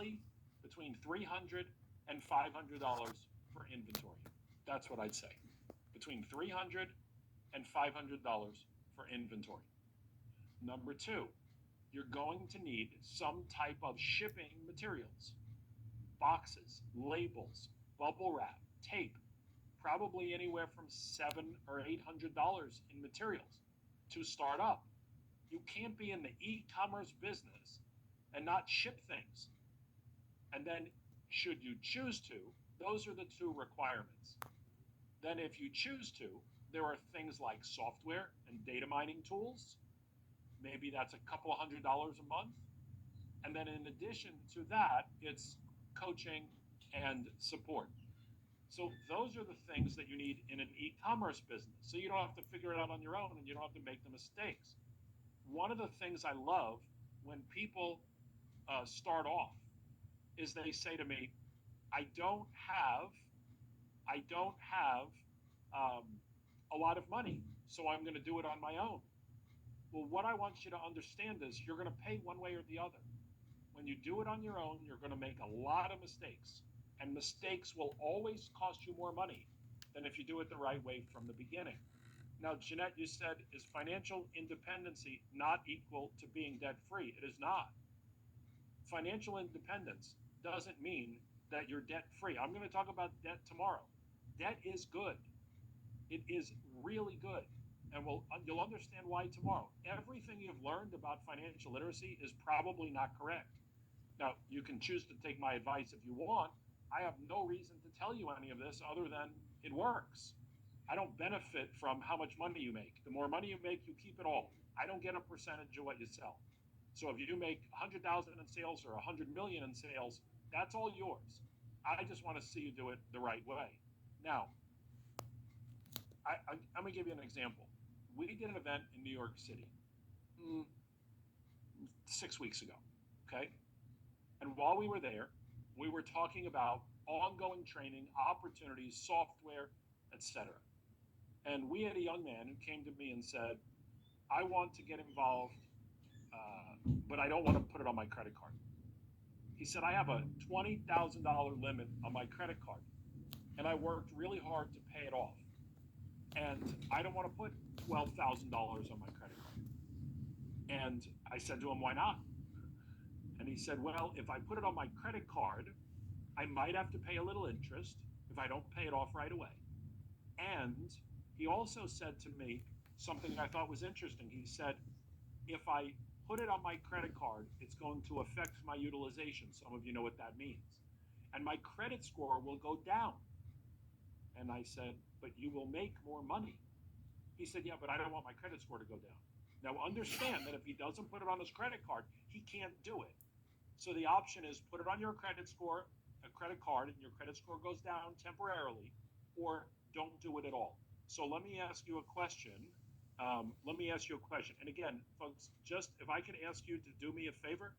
roughly between $300 and $500 for inventory. That's what I'd say. Between $300 and $500 for inventory. Number two, you're going to need some type of shipping materials, boxes, labels, bubble wrap, tape, probably anywhere from $700 or $800 in materials to start up. You can't be in the e-commerce business and not ship things. And then, should you choose to, those are the two requirements. Then, if you choose to, there are things like software and data mining tools. Maybe that's a couple of $100 a month. And then, in addition to that, it's coaching and support. So those are the things that you need in an e-commerce business. So you don't have to figure it out on your own and you don't have to make the mistakes. One of the things I love when people start off is they say to me, I don't have, I don't have um, a lot of money, so I'm going to do it on my own. Well, what I want you to understand is you're going to pay one way or the other. When you do it on your own, you're going to make a lot of mistakes, and mistakes will always cost you more money than if you do it the right way from the beginning. Now, Jeanette, you said, is financial independency not equal to being debt free? It is not. Financial independence doesn't mean that you're debt free. I'm going to talk about debt tomorrow. Debt is good. It is really good. And you'll understand why tomorrow. Everything you've learned about financial literacy is probably not correct. Now, you can choose to take my advice if you want. I have no reason to tell you any of this other than it works. I don't benefit from how much money you make. The more money you make, you keep it all. I don't get a percentage of what you sell. So if you make 100,000 in sales or 100 million in sales, that's all yours. I just want to see you do it the right way. Now, I'm going to give you an example. We did an event in New York City 6 weeks ago, okay? And while we were there, we were talking about ongoing training, opportunities, software, etc. And we had a young man who came to me and said, I want to get involved, but I don't want to put it on my credit card. He said, I have a $20,000 limit on my credit card, and I worked really hard to pay it off. And I don't want to put $12,000 on my credit card. And I said to him, why not? And he said, well, if I put it on my credit card, I might have to pay a little interest if I don't pay it off right away. And he also said to me something I thought was interesting. He said, if I put it on my credit card, it's going to affect my utilization. Some of you know what that means. And my credit score will go down. And I said, but you will make more money. He said, yeah, but I don't want my credit score to go down. Now, understand that if he doesn't put it on his credit card, he can't do it. So the option is put it on your credit score, a credit card, and your credit score goes down temporarily, or don't do it at all. So let me ask you a question. And again, folks, just if I could ask you to do me a favor,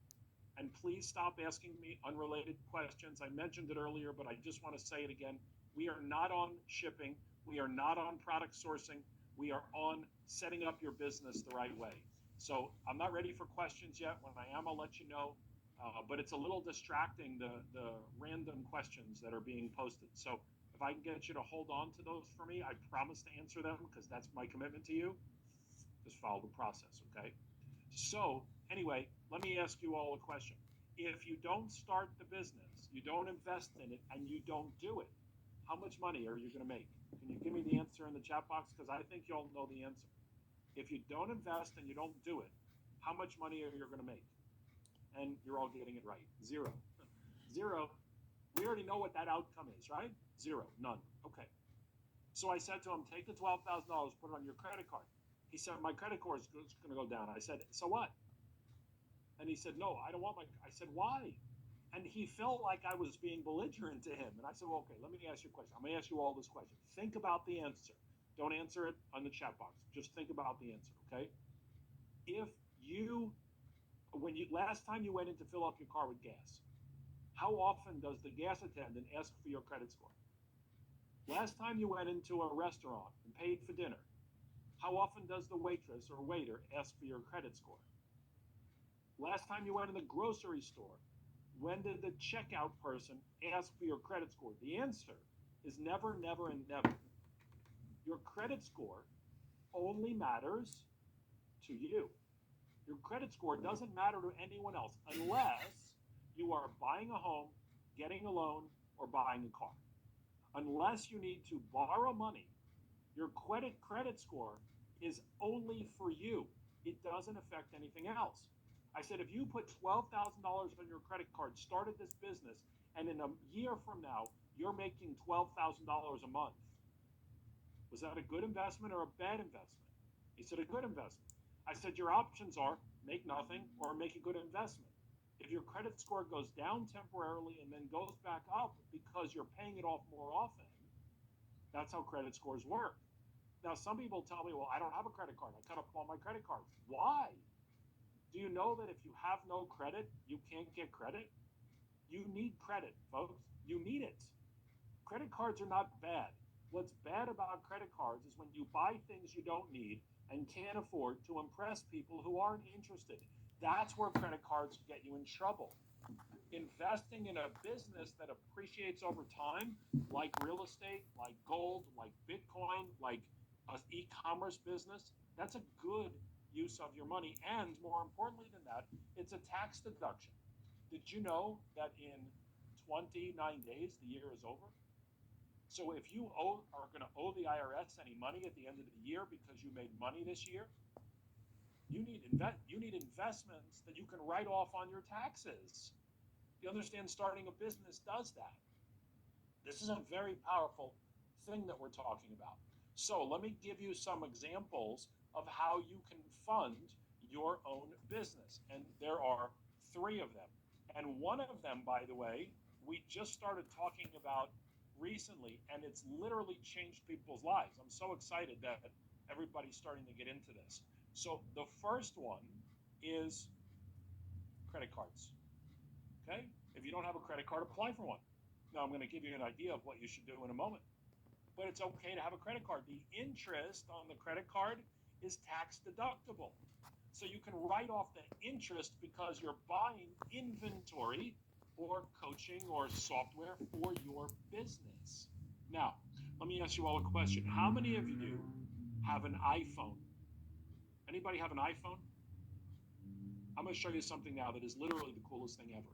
and please stop asking me unrelated questions. I mentioned it earlier, but I just want to say it again. We are not on shipping. We are not on product sourcing. We are on setting up your business the right way. So I'm not ready for questions yet. When I am, I'll let you know. But it's a little distracting, the random questions that are being posted. So if I can get you to hold on to those for me, I promise to answer them because that's my commitment to you. Just follow the process, okay? So anyway, let me ask you all a question. If you don't start the business, you don't invest in it, and you don't do it, how much money are you going to make? Can you give me the answer in the chat box? Because I think you all know the answer. If you don't invest and you don't do it, how much money are you going to make? And you're all getting it right. Zero. Zero. We already know what that outcome is, right? Zero. None. Okay. So I said to him, take the $12,000, put it on your credit card. He said, my credit card is going to go down. I said, so what? And he said, no, I don't want my, I said, why? And he felt like I was being belligerent to him. And I said, well, okay, let me ask you a question. I'm going to ask you all this question. Think about the answer. Don't answer it on the chat box. Just think about the answer, okay? If you, last time you went in to fill up your car with gas, how often does the gas attendant ask for your credit score? Last time you went into a restaurant and paid for dinner, how often does the waitress or waiter ask for your credit score? Last time you went in the grocery store, When did the checkout person ask for your credit score? The answer is never, never, and never. Your credit score only matters to you. Your credit score doesn't matter to anyone else unless you are buying a home, getting a loan, or buying a car. Unless you need to borrow money, your credit score is only for you. It doesn't affect anything else. I said, if you put $12,000 on your credit card, started this business, and in a year from now, you're making $12,000 a month, was that a good investment or a bad investment? He said, a good investment. I said, your options are make nothing or make a good investment. If your credit score goes down temporarily and then goes back up because you're paying it off more often, that's how credit scores work. Now, some people tell me, well, I don't have a credit card. I cut up all my credit cards. Why? Do you know that if you have no credit, you can't get credit? You need credit, folks. You need it. Credit cards are not bad. What's bad about credit cards is when you buy things you don't need and can't afford to impress people who aren't interested. That's where credit cards get you in trouble. Investing in a business that appreciates over time, like real estate, like gold, like Bitcoin, like an e-commerce business, that's a good use of your money. And more importantly than that, it's a tax deduction. Did you know that in 29 days, the year is over? So if you are going to owe the IRS any money at the end of the year because you made money this year, you need investments that you can write off on your taxes. You understand, starting a business does that. This is a very powerful thing that we're talking about. So let me give you some examples of how you can fund your own business. And there are 3 of them. And one of them, by the way, we just started talking about recently, and it's literally changed people's lives. I'm so excited that everybody's starting to get into this. So the first one is credit cards. Okay? If you don't have a credit card, apply for one. Now, I'm going to give you an idea of what you should do in a moment. But it's okay to have a credit card. The interest on the credit card is tax deductible. So you can write off the interest because you're buying inventory or coaching or software for your business. Now, let me ask you all a question. How many of you have an iPhone? Anybody have an iPhone? I'm going to show you something now that is literally the coolest thing ever.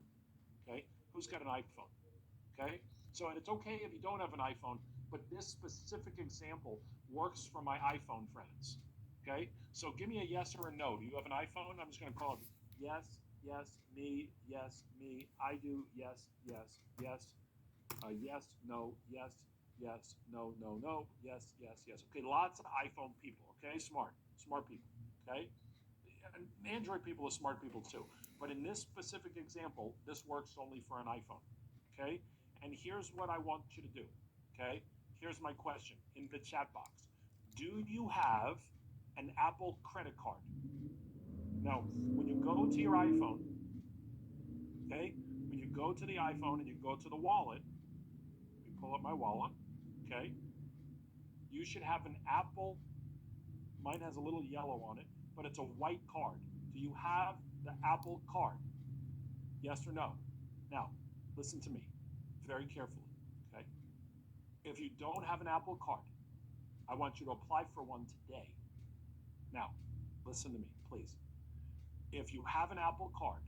Okay? Who's got an iPhone? Okay? So, and it's okay if you don't have an iPhone, but this specific example works for my iPhone friends. Okay? So give me a yes or a no. Do you have an iPhone? I'm just going to call it yes, yes, me, I do, yes, yes, yes, yes, no, yes, yes, no, no, no, yes, yes, yes. Okay, lots of iPhone people. Okay, smart people. Okay? And Android people are smart people too. But in this specific example, this works only for an iPhone. Okay? And here's what I want you to do. Okay? Here's my question in the chat box. Do you have an Apple credit card? Now, when you go to your iPhone, okay? When you go to the iPhone and you go to the wallet, let me pull up my wallet, okay? You should have an Apple, mine has a little yellow on it, but it's a white card. Do you have the Apple card? Yes or no? Now, listen to me very carefully, okay? If you don't have an Apple card, I want you to apply for one today. Now, listen to me, please. If you have an Apple card,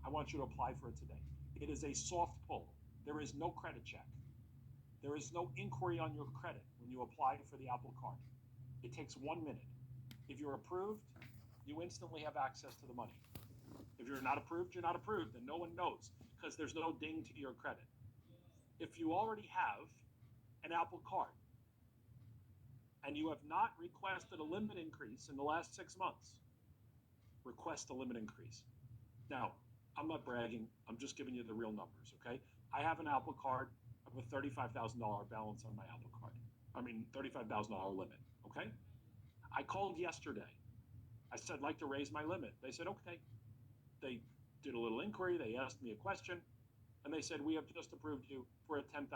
I want you to apply for it today. It is a soft pull. There is no credit check. There is no inquiry on your credit when you apply for the Apple card. It takes 1 minute. If you're approved, you instantly have access to the money. If you're not approved, you're not approved, and no one knows because there's no ding to your credit. If you already have an Apple card and you have not requested a limit increase in the last 6 months, request a limit increase. Now, I'm not bragging. I'm just giving you the real numbers, okay? I have an Apple card. I have a $35,000 balance on my Apple card. $35,000 limit, okay? I called yesterday. I said, I'd like to raise my limit. They said, okay. They did a little inquiry. They asked me a question, and they said, we have just approved you for a $10,000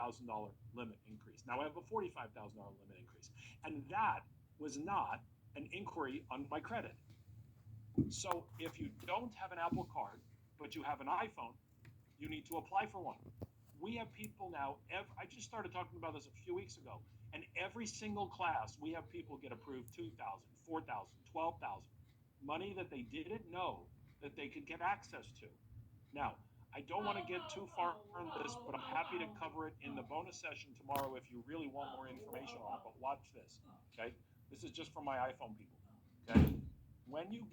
limit increase. Now I have a $45,000 limit increase. And that was not an inquiry on my credit. So if you don't have an Apple card, but you have an iPhone, you need to apply for one. We have people now, I just started talking about this a few weeks ago, and every single class, we have people get approved 2,000, 4,000, 12,000, money that they didn't know that they could get access to. Now, I don't want to get too far on this, but I'm happy to cover it in the bonus session tomorrow if you really want more information on it. But watch this, okay? This is just for my iPhone people, okay? When you